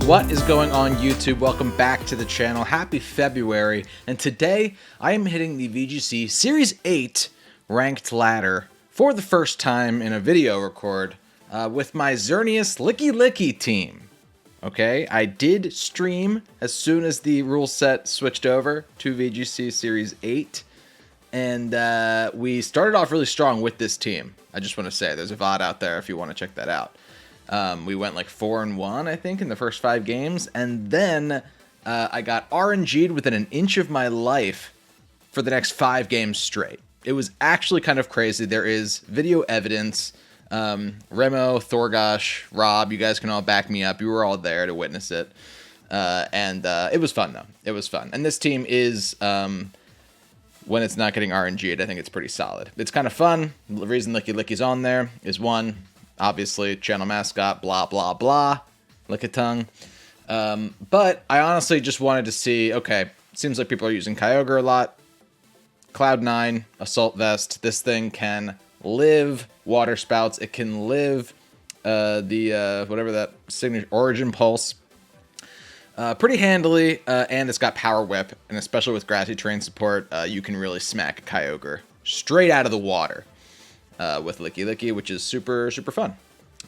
What is going on YouTube? Welcome back to the channel. Happy February. And today I am hitting the VGC Series 8 ranked ladder for the first time in a video record with my XERNEAS LICKILICKY team. Okay, I did stream as soon as the rule set switched over to VGC Series 8. And we started off really strong with this team. I just want to say, there's a VOD out there if you want to check that out. We went like 4-1, I think, in the first 5 games. And then I got RNG'd within an inch of my life for the next 5 games straight. It was actually kind of crazy. There is video evidence. Remo, Thorgosh, Rob, you guys can all back me up. You were all there to witness it. And it was fun, though. It was fun. And this team is, when it's not getting RNG'd, I think it's pretty solid. It's kind of fun. The reason Lickilicky's on there is, one, obviously, channel mascot, blah, blah, blah, lick-a-tongue. But I honestly just wanted to see, okay, seems like people are using Kyogre a lot. Cloud9, Assault Vest, this thing can live Water Spouts. It can live whatever that signature, Origin Pulse. Pretty handily, and it's got Power Whip, and especially with Grassy Terrain support, you can really smack a Kyogre straight out of the water. With Lickilicky, which is super, super fun.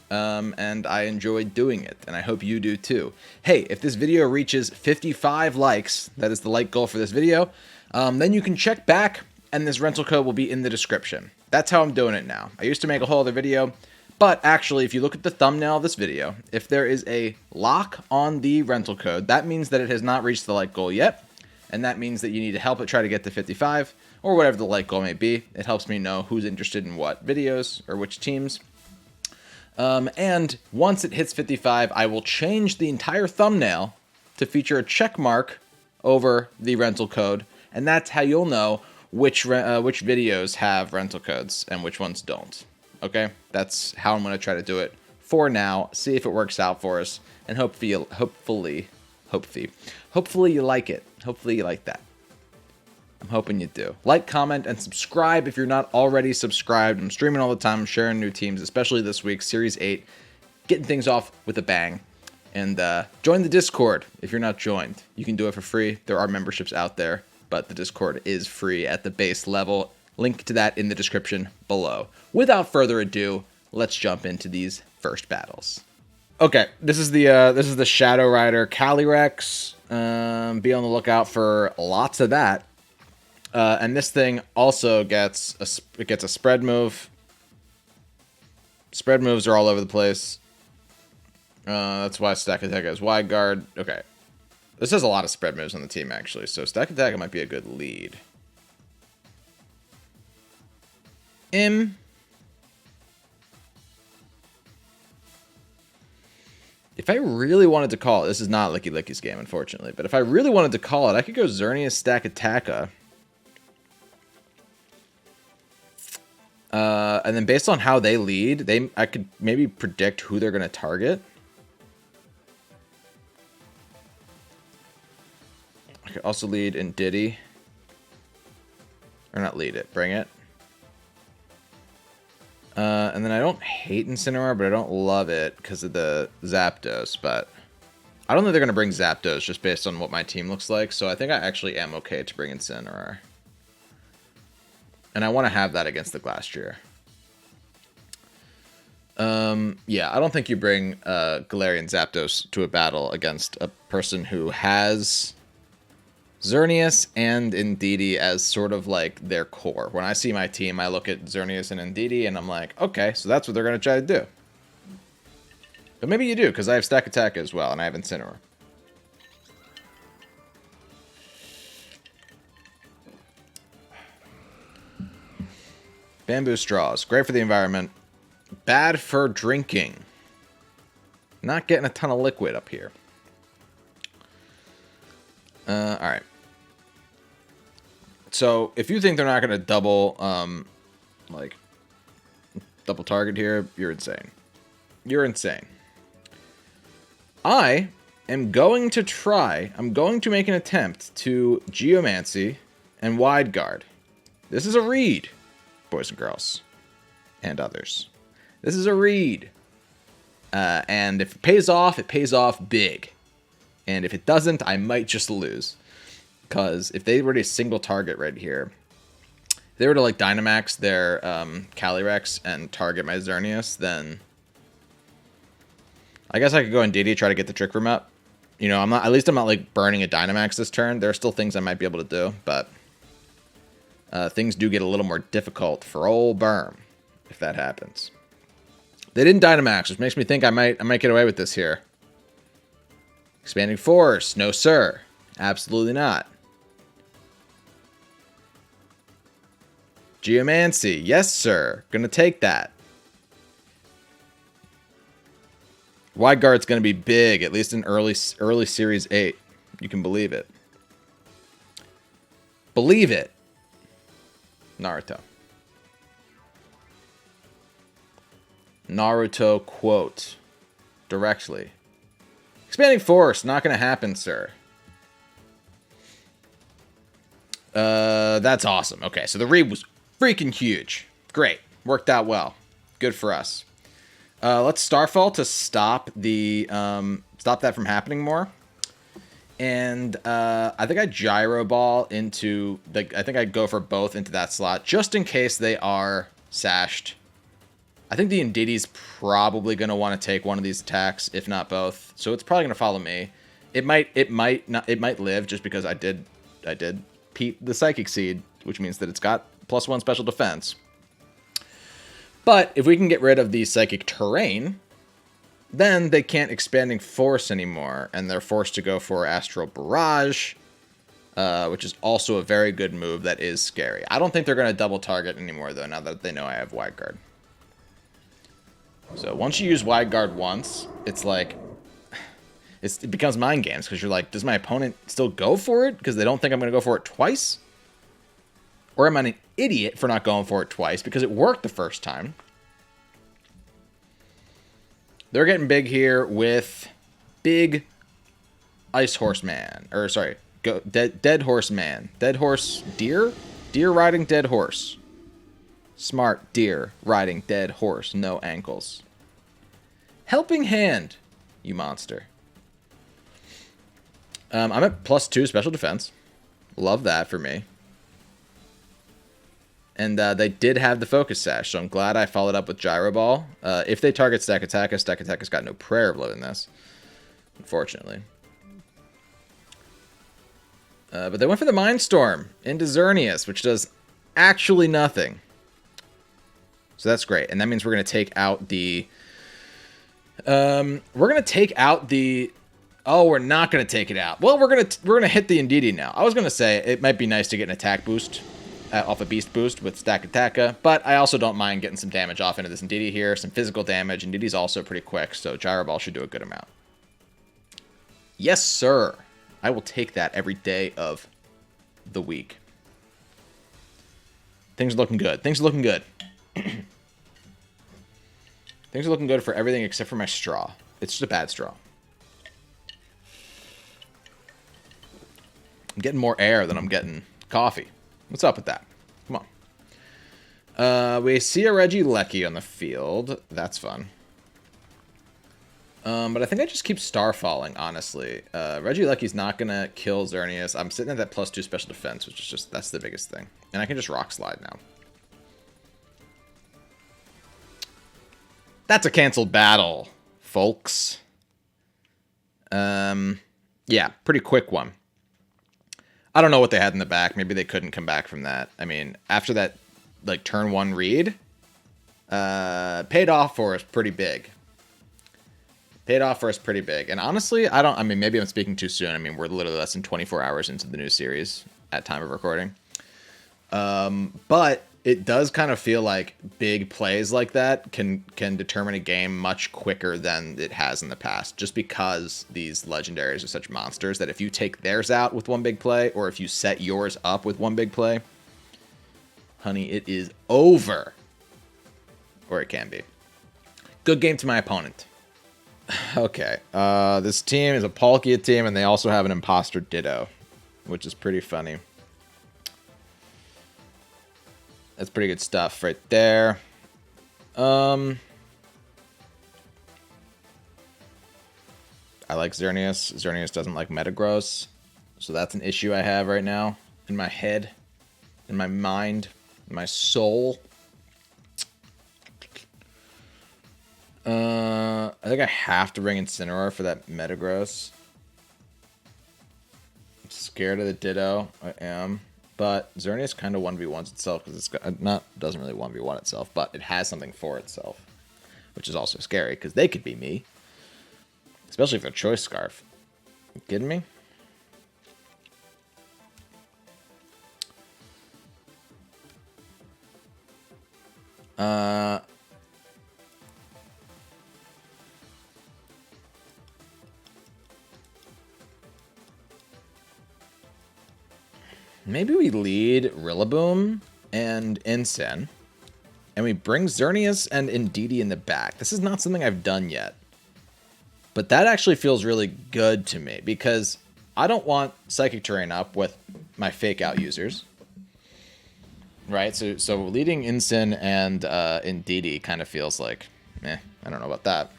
And I enjoyed doing it, and I hope you do too. Hey, if this video reaches 55 likes, that is the like goal for this video, then you can check back, and this rental code will be in the description. That's how I'm doing it now. I used to make a whole other video, but actually, if you look at the thumbnail of this video, if there is a lock on the rental code, that means that it has not reached the like goal yet, and that means that you need to help it try to get to 55, or whatever the like goal may be. It helps me know who's interested in what videos or which teams. And once it hits 55, I will change the entire thumbnail to feature a check mark over the rental code, and that's how you'll know which videos have rental codes and which ones don't. Okay, that's how I'm going to try to do it for now. See if it works out for us, and hopefully you like it. Hopefully you like that. I'm hoping you do. Like, comment, and subscribe if you're not already subscribed. I'm streaming all the time. I'm sharing new teams, especially this week, Series 8. Getting things off with a bang. And join the Discord if you're not joined. You can do it for free. There are memberships out there, but the Discord is free at the base level. Link to that in the description below. Without further ado, let's jump into these first battles. Okay, this is the Shadow Rider Calyrex. Be on the lookout for lots of that. And this thing also gets a spread move. Spread moves are all over the place. That's why Stack Attack has Wide Guard. Okay. This has a lot of spread moves on the team, actually. So Stack Attack might be a good lead. If I really wanted to call it, this is not Lickilicky's game, unfortunately. But if I really wanted to call it, I could go XERNEAS Stack Attacka. And then based on how they lead, I could maybe predict who they're going to target. I could also lead in Diddy. Or not lead it, bring it. And then I don't hate Incineroar, but I don't love it because of the Zapdos. But I don't think they're going to bring Zapdos just based on what my team looks like. So I think I actually am okay to bring Incineroar. And I want to have that against the Glastrier. Yeah, I don't think you bring Galarian Zapdos to a battle against a person who has XERNEAS and Indeedee as sort of like their core. When I see my team, I look at XERNEAS and Indeedee, and I'm like, okay, so that's what they're going to try to do. But maybe you do, because I have Stack Attack as well, and I have Incineroar. Bamboo straws. Great for the environment. Bad for drinking. Not getting a ton of liquid up here. Alright. So, if you think they're not going to double target here, you're insane. You're insane. I am going to make an attempt to Geomancy and Wide Guard. This is a read, boys and girls, and others. This is a read. And if it pays off big. And if it doesn't, I might just lose. Because if they were to single target right here, if they were to like Dynamax their Calyrex and target my XERNEAS, then I guess I could go in DD, try to get the Trick Room up. You know, at least I'm not like burning a Dynamax this turn. There are still things I might be able to do, but things do get a little more difficult for old Berm if that happens. They didn't Dynamax, which makes me think I might get away with this here. Expanding Force, no sir. Absolutely not. Geomancy, yes sir. Gonna take that. Wide Guard's gonna be big, at least in early Series 8. You can believe it. Believe it. Naruto. Naruto quote. Directly. Expanding Force, not gonna happen, sir. That's awesome. Okay, so the read was freaking huge. Great. Worked out well. Good for us. Let's Starfall to stop the stop that from happening more. And I think I Gyro Ball into I think I'd go for both into that slot just in case they are sashed. I think the Indeedee probably going to want to take one of these attacks, if not both. So it's probably going to follow me. It might live just because I did Pete the Psychic Seed, which means that it's got +1 special defense. But if we can get rid of the Psychic Terrain, then they can't Expanding Force anymore, and they're forced to go for Astral Barrage, which is also a very good move that is scary. I don't think they're going to double target anymore, though, now that they know I have Wide Guard. So once you use Wide Guard once, it's like, it becomes mind games, because you're like, does my opponent still go for it? Because they don't think I'm going to go for it twice? Or am I an idiot for not going for it twice, because it worked the first time? They're getting big here with big Ice Horseman. Or, sorry, Dead Horseman. Dead Horse Deer? Deer riding Dead Horse. Smart deer riding dead horse, no ankles. Helping Hand, you monster. I'm at +2 special defense. Love that for me. And they did have the Focus Sash, so I'm glad I followed up with Gyro Ball. If they target Stakataka's got no prayer of living this, unfortunately. But they went for the Mindstorm into XERNEAS, which does actually nothing. So that's great, and that means we're going to take out the... Oh, we're not going to take it out. Well, we're gonna hit the Indeedee now. I was going to say it might be nice to get an attack boost off a Beast Boost with Stakataka, but I also don't mind getting some damage off into this Indeedee here, some physical damage. Indeedee's also pretty quick, so Gyro Ball should do a good amount. Yes, sir. I will take that every day of the week. Things are looking good. Things are looking good. Things are looking good for everything except for my straw. It's just a bad straw. I'm getting more air than I'm getting coffee. What's up with that? Come on. We see a Regieleki on the field. That's fun. But I think I just keep Starfalling, honestly. Regieleki's not going to kill XERNEAS. I'm sitting at that +2 special defense, which is just, that's the biggest thing. And I can just Rock Slide now. That's a canceled battle, folks. Yeah, pretty quick one. I don't know what they had in the back. Maybe they couldn't come back from that. I mean, after that, like, turn 1 read, paid off for us pretty big. Paid off for us pretty big. And honestly, I mean, maybe I'm speaking too soon. I mean, we're literally less than 24 hours into the new series at time of recording. But it does kind of feel like big plays like that can determine a game much quicker than it has in the past, just because these legendaries are such monsters that if you take theirs out with one big play, or if you set yours up with one big play, honey, it is over. Or it can be. Good game to my opponent. Okay, this team is a Palkia team, and they also have an Imposter Ditto, which is pretty funny. That's pretty good stuff right there. I I like Xerneas. Xerneas doesn't like Metagross. So that's an issue I have right now. In my head. In my mind. In my soul. I think I have to bring Incineroar for that Metagross. I'm scared of the Ditto. I am. But Xerneas kind of 1v1s itself because it's doesn't really 1v1 itself, but it has something for itself, which is also scary because they could be me, especially if they're Choice Scarf. You kidding me? Maybe we lead Rillaboom and Incin, and we bring Xerneas and Indeedee in the back. This is not something I've done yet, but that actually feels really good to me because I don't want Psychic Terrain up with my Fake Out users. Right, so leading Incin and Indeedee kind of feels like, I don't know about that.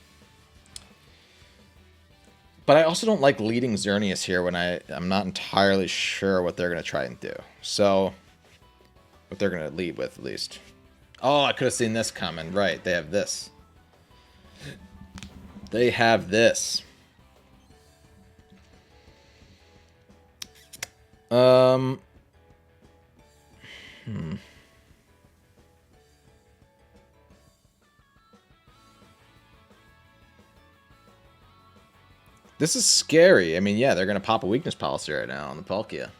But I also don't like leading Xerneas here when I'm not entirely sure what they're going to try and do. So, what they're going to lead with, at least. Oh, I could have seen this coming. Right, they have this. They have this. This is scary. I mean, yeah, they're going to pop a weakness policy right now on the Palkia.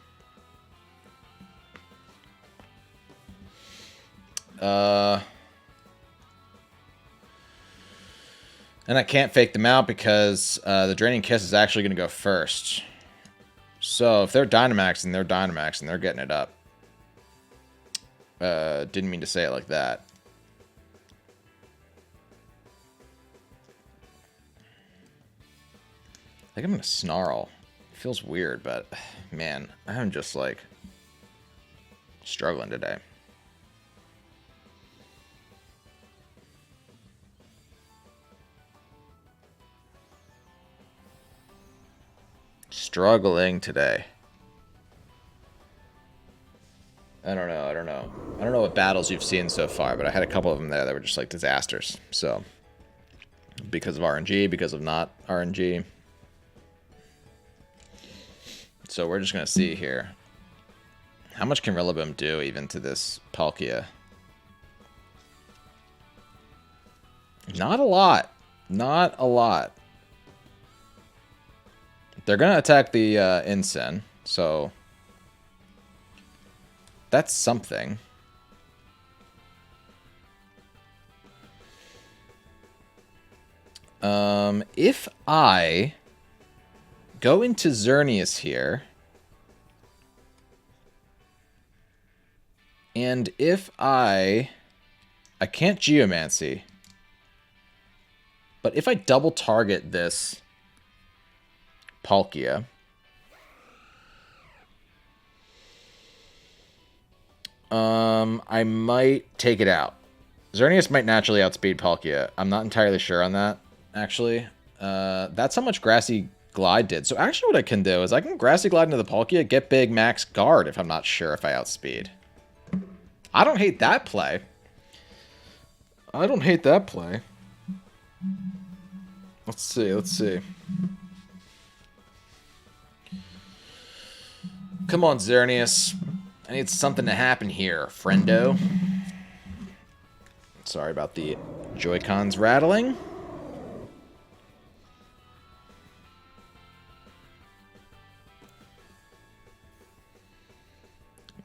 And I can't fake them out because the Draining Kiss is actually going to go first. So if they're Dynamaxing, they're Dynamaxing. They're getting it up. Didn't mean to say it like that. I think I'm going to Snarl. It feels weird, but man, I'm just like struggling today. Struggling today. I don't know. I don't know what battles you've seen so far, but I had a couple of them there that were just like disasters. So, because of RNG, because of not RNG. So we're just going to see here. How much can Rillaboom do even to this Palkia? Not a lot. Not a lot. They're going to attack the Incin, so that's something. If I go into Xerneas here, and if I can't Geomancy, but if I double target this Palkia, I might take it out. Xerneas might naturally outspeed Palkia. I'm not entirely sure on that, actually. That's how much Grassy Glide did. So actually what I can do is I can Grassy Glide into the Palkia, get big max guard if I'm not sure if I outspeed. I don't hate that play. I don't hate that play. Let's see, let's see. Come on, Xerneas. I need something to happen here, friendo. Sorry about the Joy-Cons rattling.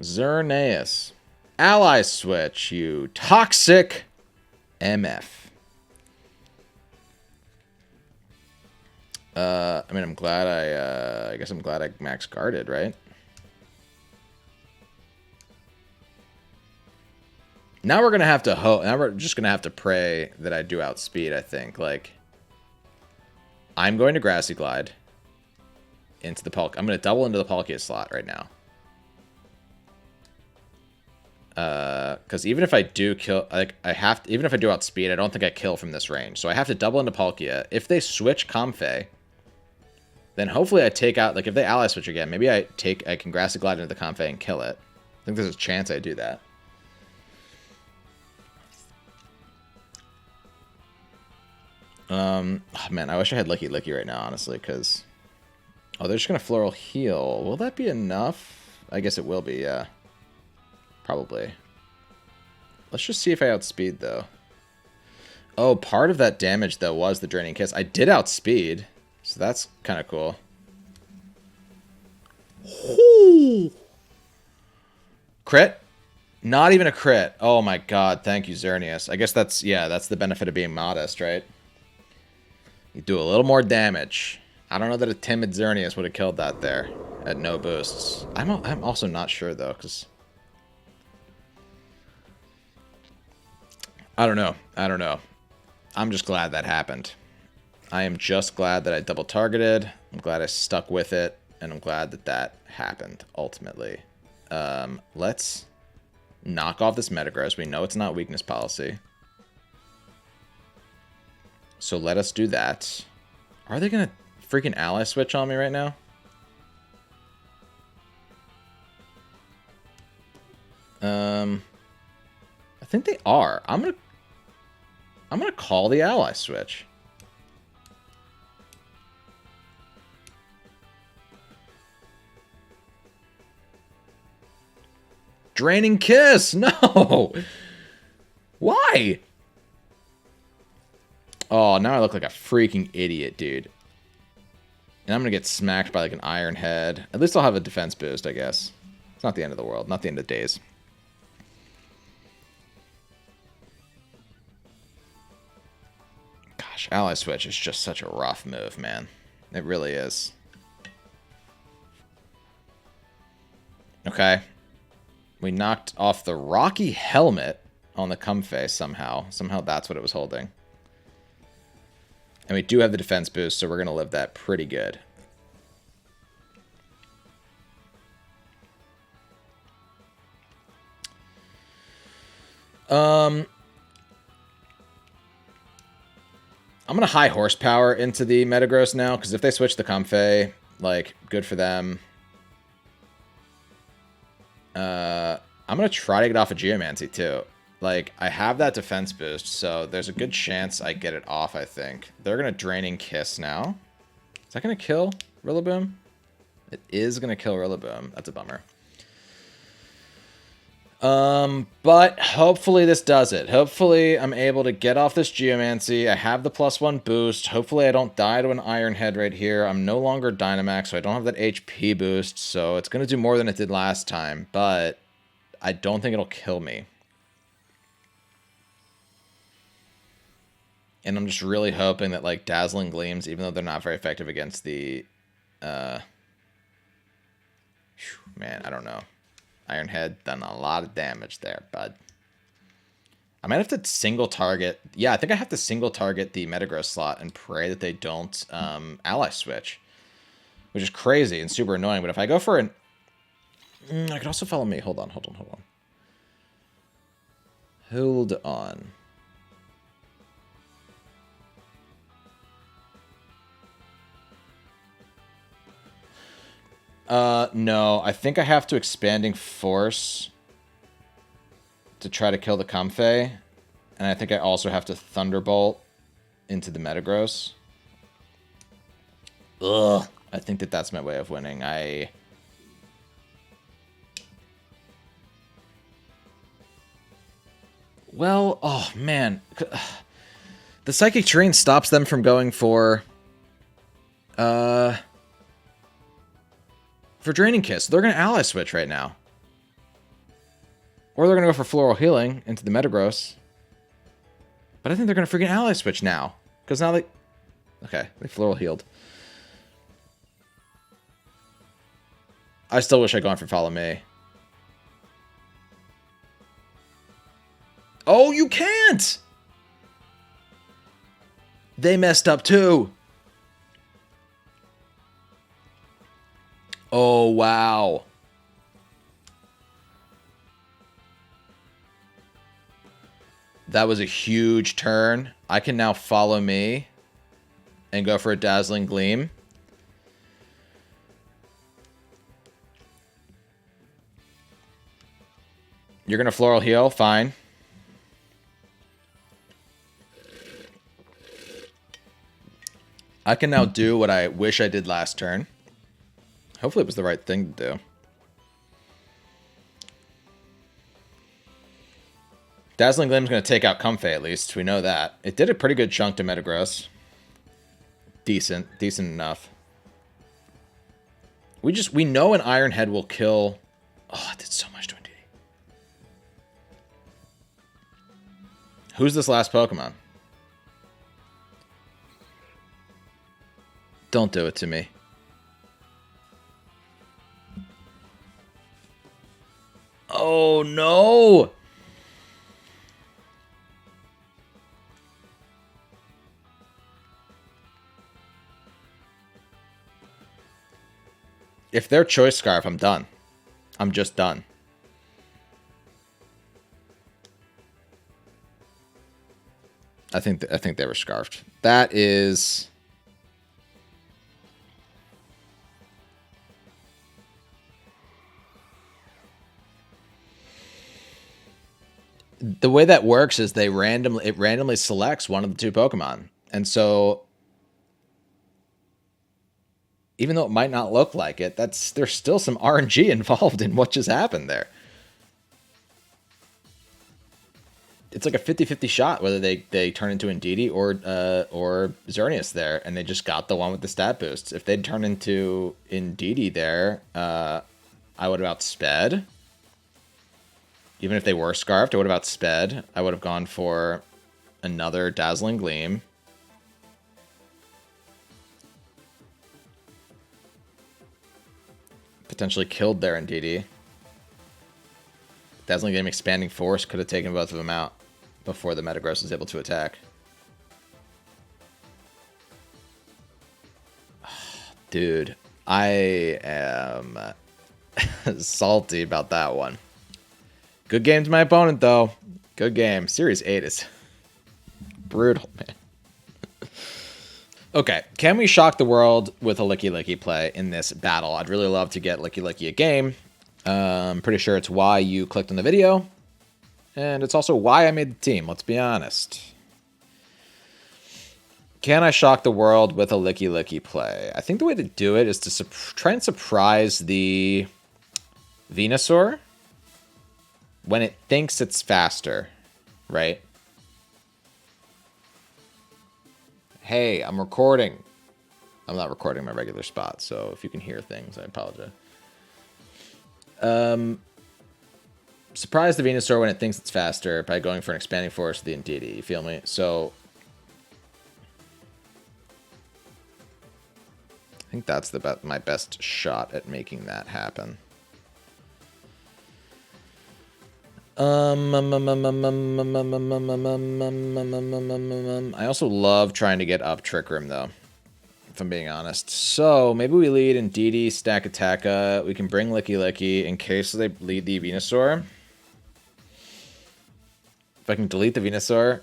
Xerneas. Ally switch, you toxic MF. I mean, I'm glad I guess I'm glad I max guarded, right? Now we're gonna have to now we're just gonna have to pray that I do outspeed, I think. Like, I'm going to Grassy Glide into the Palkia. I'm gonna double into the Palkia slot right now. Because even if I do kill, like, even if I do outspeed, I don't think I kill from this range. So I have to double into Palkia. If they switch Comfey, then hopefully I take out, like, if they ally switch again, maybe I can Grassy Glide into the Comfey and kill it. I think there's a chance I do that. Oh, man, I wish I had Licky right now, honestly, because... Oh, they're just going to Floral Heal. Will that be enough? I guess it will be, yeah. Probably. Let's just see if I outspeed, though. Oh, part of that damage, though, was the Draining Kiss. I did outspeed, so that's kind of cool. Ooh. Crit? Not even a crit. Oh my god, thank you, XERNEAS. I guess that's, yeah, that's the benefit of being modest, right? You do a little more damage. I don't know that a timid XERNEAS would have killed that there at no boosts. I'm also not sure, though, because... I don't know. I'm just glad that happened. I am just glad that I double targeted. I'm glad I stuck with it. And I'm glad that that happened, ultimately. Let's knock off this Metagross. We know it's not weakness policy. So let us do that. Are they going to freaking ally switch on me right now? I think they are. I'm gonna call the ally switch. Draining Kiss! No! Why? Oh, now I look like a freaking idiot, dude. And I'm gonna get smacked by like an Iron Head. At least I'll have a defense boost, I guess. It's not the end of the world. Not the end of days. Gosh, ally switch is just such a rough move, man. It really is. Okay. We knocked off the Rocky Helmet on the Comfey somehow. Somehow that's what it was holding. And we do have the defense boost, so we're going to live that pretty good. I'm going to high horsepower into the Metagross now, because if they switch the Comfey, like, good for them. I'm going to try to get off a Geomancy, too. Like, I have that defense boost, so there's a good chance I get it off, I think. They're going to Draining Kiss now. Is that going to kill Rillaboom? It is going to kill Rillaboom. That's a bummer. But hopefully this does it. Hopefully I'm able to get off this Geomancy. I have the +1 boost. Hopefully I don't die to an Iron Head right here. I'm no longer Dynamax, so I don't have that HP boost, so it's going to do more than it did last time, but I don't think it'll kill me. And I'm just really hoping that, like, Dazzling Gleams, even though they're not very effective against the, man, I don't know. Iron Head done a lot of damage there, bud. I might have to single target. Yeah, I think I have to single target the Metagross slot and pray that they don't ally switch, which is crazy and super annoying. But if I go for an... I could also follow me. Hold on. Hold on. No, I think I have to Expanding Force to try to kill the Comfey. And I think I also have to Thunderbolt into the Metagross. Ugh. I think that that's my way of winning. Well, oh, man. The Psychic Terrain stops them from going for Draining Kiss. They're going to ally switch right now. Or they're going to go for Floral Healing into the Metagross. But I think they're going to freaking ally switch now. Because now they... Okay, they Floral Healed. I still wish I'd gone for Follow Me. Oh, you can't! They messed up too. Oh, wow. That was a huge turn. I can now Follow Me and go for a Dazzling Gleam. You're going to Floral Heal? Fine. I can now do what I wish I did last turn. Hopefully it was the right thing to do. Dazzling Gleam's going to take out Comfey at least. We know that. It did a pretty good chunk to Metagross. Decent enough. We know an Iron Head will kill. Oh, it did so much to Indeedee. Who's this last Pokemon? Don't do it to me. Oh no! If they're Choice Scarf, I'm done. I'm just done. I think they were Scarfed. That is... The way that works is it randomly selects one of the two Pokemon. And so even though it might not look like it, there's still some RNG involved in what just happened there. It's like a 50-50 shot whether they turn into Indeedee or XERNEAS there, and they just got the one with the stat boosts. If they'd turn into Indeedee there, I would have outsped. Even if they were Scarfed, I would have outsped. I would have gone for another Dazzling Gleam. Potentially killed their Indeedee. Dazzling Gleam Expanding Force could have taken both of them out before the Metagross was able to attack. Dude, I am salty about that one. Good game to my opponent, though. Good game. Series 8 is brutal, man. Okay, can we shock the world with a Lickilicky play in this battle? I'd really love to get Lickilicky a game. I'm pretty sure it's why you clicked on the video. And it's also why I made the team, let's be honest. Can I shock the world with a Lickilicky play? I think the way to do it is to try and surprise the Venusaur when it thinks it's faster, right? Hey, I'm recording. I'm not recording my regular spot, so if you can hear things, I apologize. Surprise the Venusaur when it thinks it's faster by going for an Expanding Force with the Indeedee, you feel me? So I think that's my best shot at making that happen. I also love trying to get up Trick Room, though, if I'm being honest. So maybe we lead Indeedee, stack Attacka. We can bring Lickilicky in case they lead the Venusaur. If I can delete the Venusaur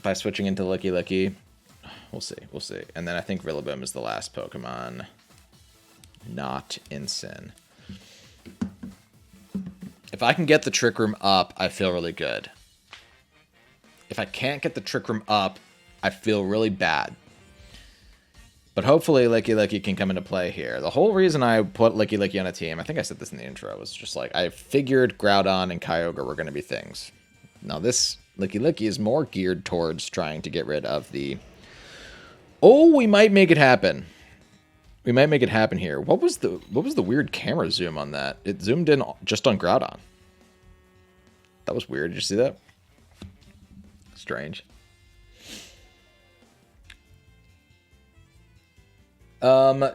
by switching into Lickilicky, we'll see. We'll see. And then I think Rillaboom is the last Pokemon not in Sin. If I can get the Trick Room up, I feel really good. If I can't get the Trick Room up, I feel really bad. But hopefully Lickilicky can come into play here. The whole reason I put Lickilicky on a team, I think I said this in the intro, was just like, I figured Groudon and Kyogre were going to be things. Now this Lickilicky is more geared towards trying to get rid of the... Oh, we might make it happen. We might make it happen here. What was the weird camera zoom on that? It zoomed in just on Groudon. That was weird. Did you see that? Strange.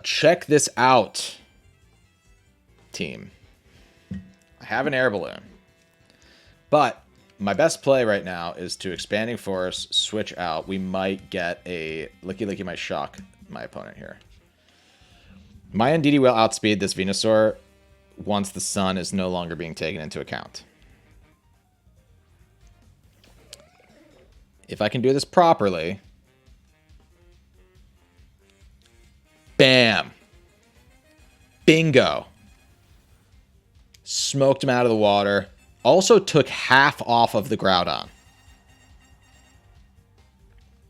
Check this out, team. I have an air balloon, but my best play right now is to Expanding Force, switch out. We might get a Lickilicky might shock my opponent here. My Indeedee will outspeed this Venusaur once the sun is no longer being taken into account. If I can do this properly... Bam! Bingo! Smoked him out of the water. Also took half off of the Groudon.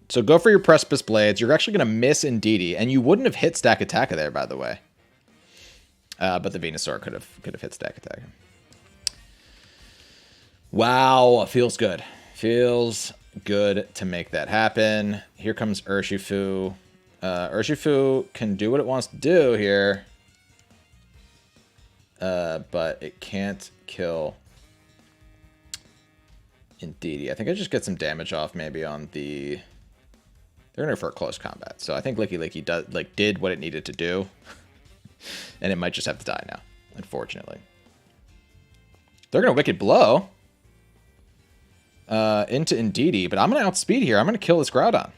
So go for your Precipice Blades. You're actually going to miss Indeedee, and you wouldn't have hit Stack Attack there, by the way. But the Venusaur could have hit Stack Attack. Wow, feels good. Feels good to make that happen. Here comes Urshifu. Urshifu can do what it wants to do here. But it can't kill Indeedee. I think I just get some damage off maybe on the... They're going to go for a close combat. So I think Lickilicky did what it needed to do. And it might just have to die now, unfortunately. They're going to Wicked Blow into Indeedee, but I'm going to outspeed here. I'm going to kill this Groudon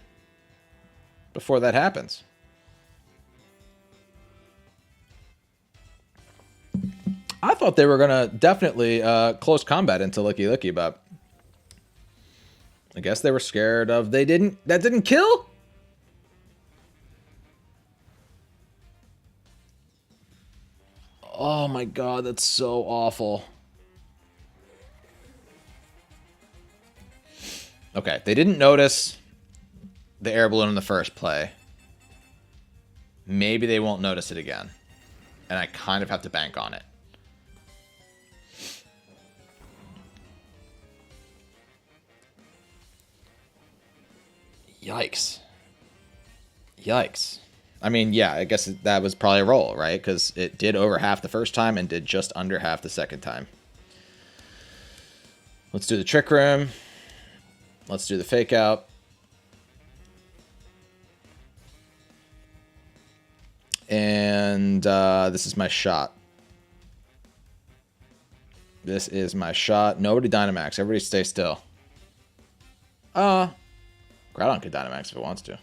before that happens. I thought they were going to definitely close combat into Lickilicky, but I guess they were scared of that didn't kill? Oh my god, that's so awful. Okay, they didn't notice the air balloon in the first play. Maybe they won't notice it again. And I kind of have to bank on it. Yikes. Yikes. I mean, yeah, I guess that was probably a roll, right? Because it did over half the first time and did just under half the second time. Let's do the Trick Room. Let's do the Fake Out. And this is my shot. This is my shot. Nobody Dynamax. Everybody stay still. Groudon could Dynamax if it wants to.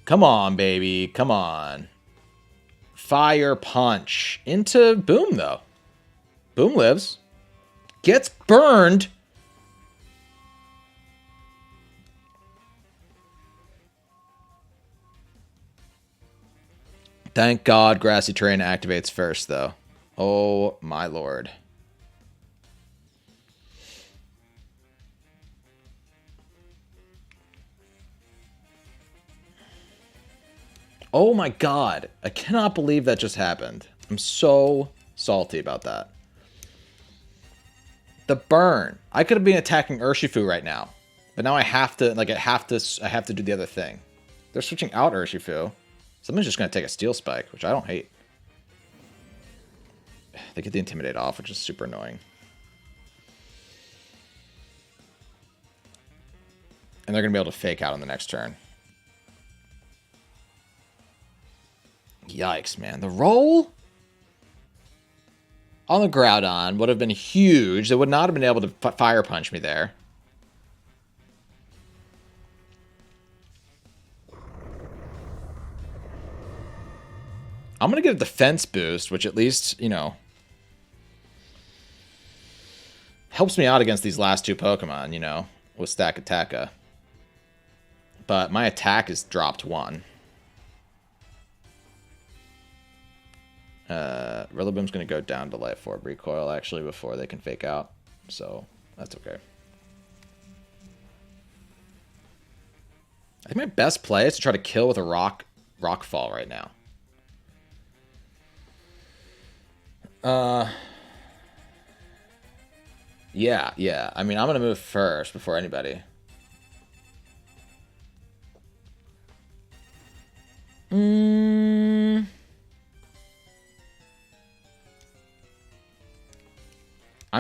Come on, baby. Come on. Fire Punch. Into Boom, though. Boom lives. Gets burned. Thank God Grassy Terrain activates first, though. Oh, my lord. Oh my god. I cannot believe that just happened. I'm so salty about that. The burn. I could have been attacking Urshifu right now. But now I have to, I have to do the other thing. They're switching out Urshifu. Someone's just going to take a Steel Spike, which I don't hate. They get the Intimidate off, which is super annoying. And they're going to be able to Fake Out on the next turn. Yikes, man. The roll on the Groudon would have been huge. They would not have been able to Fire Punch me there. I'm going to get a defense boost, which at least, you know, helps me out against these last two Pokemon, you know, with Stack Attacka. But my attack is dropped 1. Rillaboom's going to go down to Life Orb Recoil, actually, before they can Fake Out. So, that's okay. I think my best play is to try to kill with a Rock Fall right now. Yeah. I mean, I'm going to move first before anybody. I'm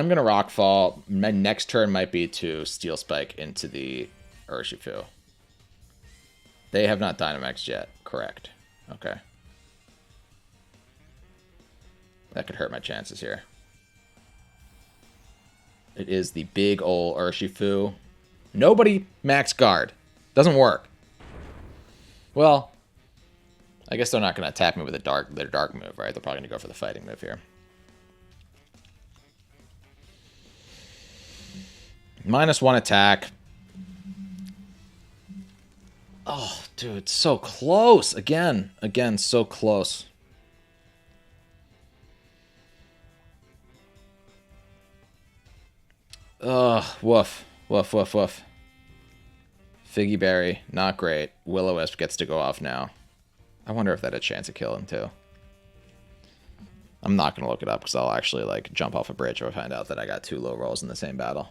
going to Rock Fall. My next turn might be to Steel Spike into the Urshifu. They have not Dynamaxed yet. Correct. Okay. That could hurt my chances here. It is the big ol' Urshifu. Nobody max guard. Doesn't work. Well, I guess they're not going to attack me with their dark move, right? They're probably going to go for the fighting move here. -1 attack. Oh, dude, so close. Again, so close. Oh, woof. Woof, woof, woof. Figgy Berry, not great. Will-O-Wisp gets to go off now. I wonder if that had a chance of killing, too. I'm not going to look it up because I'll actually, like, jump off a bridge if I find out that I got 2 low rolls in the same battle.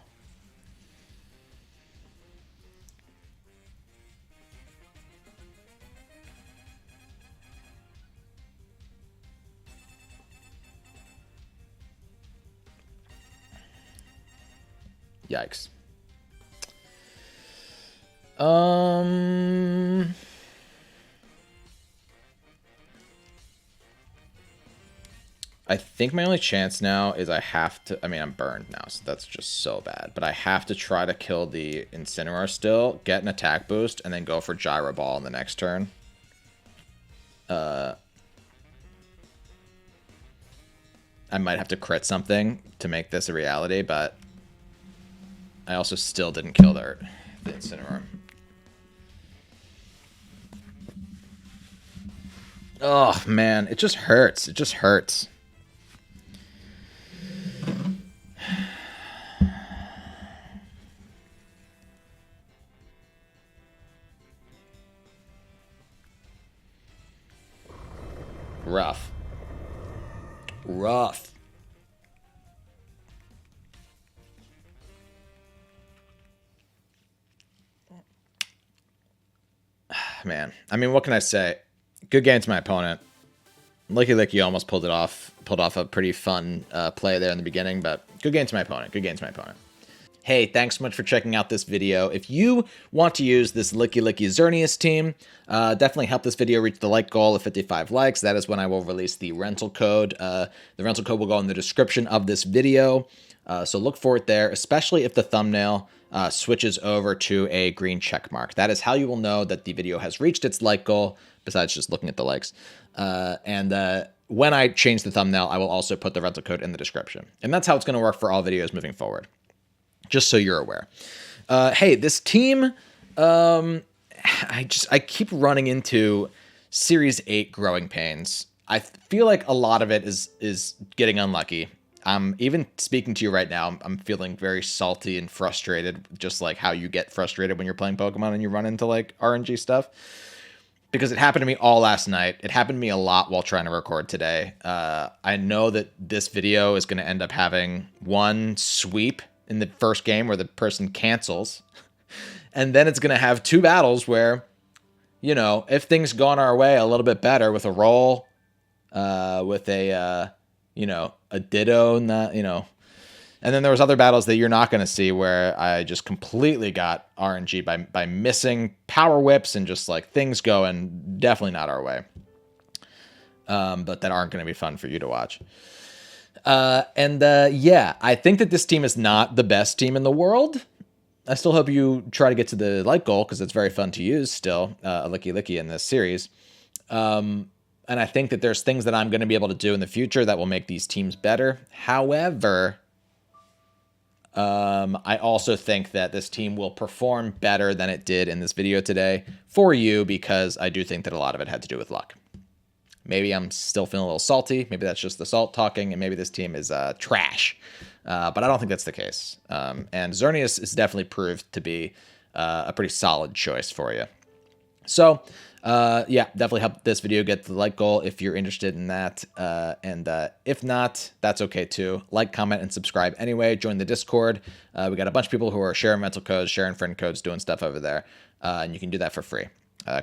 Yikes. I think my only chance now is I have to... I mean, I'm burned now, so that's just so bad. But I have to try to kill the Incineroar still, get an attack boost, and then go for Gyro Ball in the next turn. I might have to crit something to make this a reality, but I also still didn't kill the Incineroar. Oh, man. It just hurts. It just hurts. Rough. Rough. Man, I mean, what can I say? Good game to my opponent. Licky almost pulled off a pretty fun play there in the beginning, but good game to my opponent. Good game to my opponent. Hey, thanks so much for checking out this video. If you want to use this Licky XERNEAS team, definitely help this video reach the like goal of 55 likes. That is when I will release the rental code. The rental code will go in the description of this video, so look for it there, especially if the thumbnail switches over to a green check mark. That is how you will know that the video has reached its like goal, besides just looking at the likes. When I change the thumbnail, I will also put the rental code in the description. And that's how it's going to work for all videos moving forward. Just so you're aware. Hey, this team, I keep running into Series 8 growing pains. I feel like a lot of it is getting unlucky. Even speaking to you right now, I'm feeling very salty and frustrated, just like how you get frustrated when you're playing Pokemon and you run into like RNG stuff. Because it happened to me all last night. It happened to me a lot while trying to record today. I know that this video is going to end up having one sweep in the first game where the person cancels. And then it's going to have 2 battles where, you know, if things gone our way a little bit better with a roll, with a, you know, a Ditto, not, you know. And then there was other battles that you're not going to see where I just completely got RNG by missing power whips and just like things going definitely not our way. But that aren't going to be fun for you to watch. Yeah, I think that this team is not the best team in the world. I still hope you try to get to the like goal because it's very fun to use still, a Licky in this series. And I think that there's things that I'm going to be able to do in the future that will make these teams better. However, I also think that this team will perform better than it did in this video today for you because I do think that a lot of it had to do with luck. Maybe I'm still feeling a little salty. Maybe that's just the salt talking, and maybe this team is trash. But I don't think that's the case. And XERNEAS is definitely proved to be a pretty solid choice for you. So, yeah, definitely help this video get to the like goal if you're interested in that. And if not, that's okay too. Like, comment, and subscribe anyway. Join the Discord. We got a bunch of people who are sharing mental codes, sharing friend codes, doing stuff over there. And you can do that for free.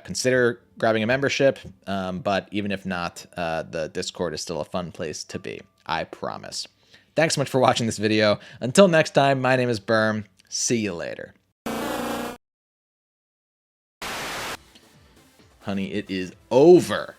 Consider grabbing a membership, but even if not, the Discord is still a fun place to be. I promise. Thanks so much for watching this video. Until next time, my name is Berm. See you later. Honey, it is over.